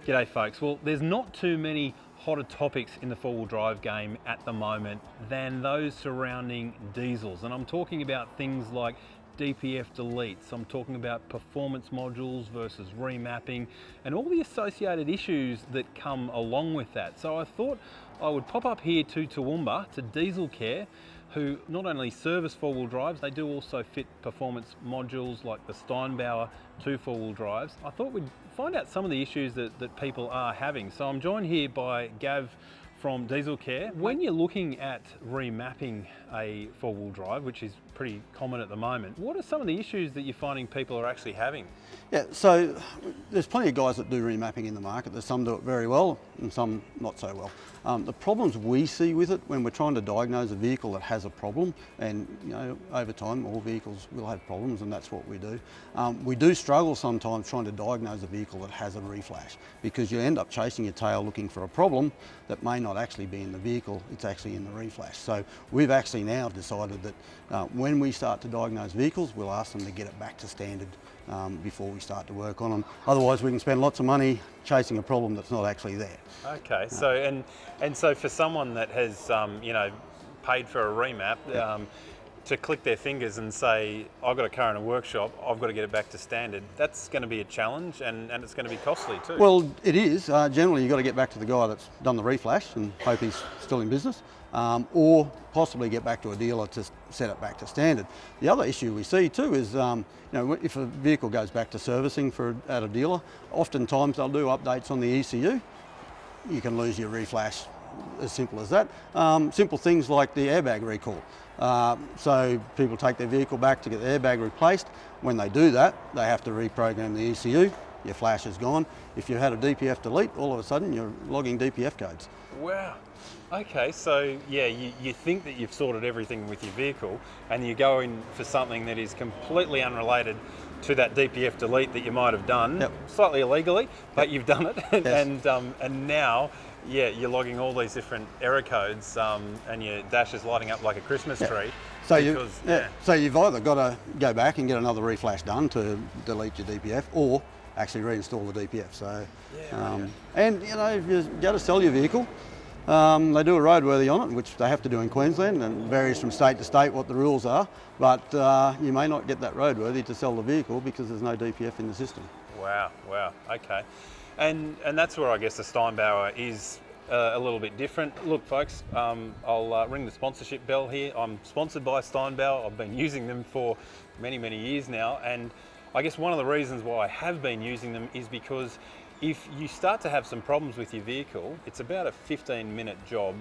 G'day folks. Well, there's not too many hotter topics in the four-wheel drive game at the moment than those surrounding diesels. And I'm talking about things like DPF deletes, I'm talking about performance modules versus remapping and all the associated issues that come along with that. So I thought I would pop up here to Toowoomba, to Diesel Care, who not only service four-wheel drives, they do also fit performance modules like the STEINBAUER 2 four-wheel drives. I thought we'd find out some of the issues that people are having. So I'm joined here by Gav from Diesel Care. When you're looking at remapping a four-wheel drive, which is pretty common at the moment, what are some of the issues that you're finding people are actually having? Yeah, so there's plenty of guys that do remapping in the market. There's some do it very well and some not so well. The problems we see with it when we're trying to diagnose a vehicle that has a problem, and over time all vehicles will have problems, and that's what we do. We do struggle sometimes trying to diagnose a vehicle that has a reflash, because you end up chasing your tail looking for a problem that may not actually be in the vehicle, it's actually in the reflash. So we've actually now decided that when we start to diagnose vehicles, we'll ask them to get it back to standard before we start to work on them. Otherwise we can spend lots of money chasing a problem that's not actually there. Okay, so and so for someone that has paid for a remap, to click their fingers and say, I've got a car in a workshop, I've got to get it back to standard, that's going to be a challenge, and it's going to be costly too. Well, it is. Generally you've got to get back to the guy that's done the reflash and hope he's still in business, or possibly get back to a dealer to set it back to standard. The other issue we see too is, if a vehicle goes back to servicing at a dealer, oftentimes they'll do updates on the ECU. You can lose your reflash, as simple as that. Simple things like the airbag recall. So people take their vehicle back to get the airbag replaced. When they do that, they have to reprogram the ECU. Your flash is gone. If you had a DPF delete, all of a sudden you're logging DPF codes. Wow. Okay, so yeah, you think that you've sorted everything with your vehicle, and you go in for something that is completely unrelated to that DPF delete that you might have done, slightly illegally, but you've done it, yes. And now, yeah, you're logging all these different error codes, and your dash is lighting up like a Christmas tree. So so you've either got to go back and get another reflash done to delete your DPF, or actually reinstall the DPF. So, and if you go to sell your vehicle, they do a roadworthy on it, which they have to do in Queensland, and varies from state to state what the rules are, but you may not get that roadworthy to sell the vehicle because there's no DPF in the system. Wow, okay. And that's where I guess the STEINBAUER is a little bit different. Look folks, I'll ring the sponsorship bell here. I'm sponsored by STEINBAUER. I've been using them for many years now, and I guess one of the reasons why I have been using them is because if you start to have some problems with your vehicle, it's about a 15-minute job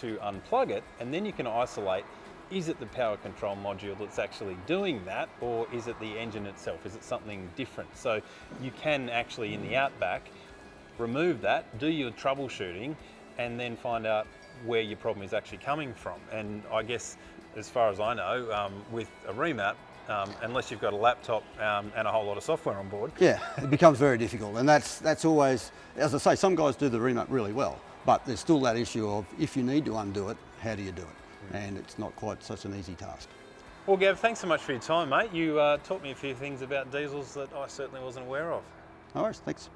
to unplug it, and then you can isolate, is it the power control module that's actually doing that, or is it the engine itself? Is it something different? So you can actually, in the outback, remove that, do your troubleshooting, and then find out where your problem is actually coming from. And I guess, as far as I know, with a remap, unless you've got a laptop and a whole lot of software on board. Yeah, it becomes very difficult, and that's always, as I say, some guys do the remap really well, but there's still that issue of, if you need to undo it, how do you do it? And it's not quite such an easy task. Well, Gav, thanks so much for your time, mate. You taught me a few things about diesels that I certainly wasn't aware of. No worries, thanks.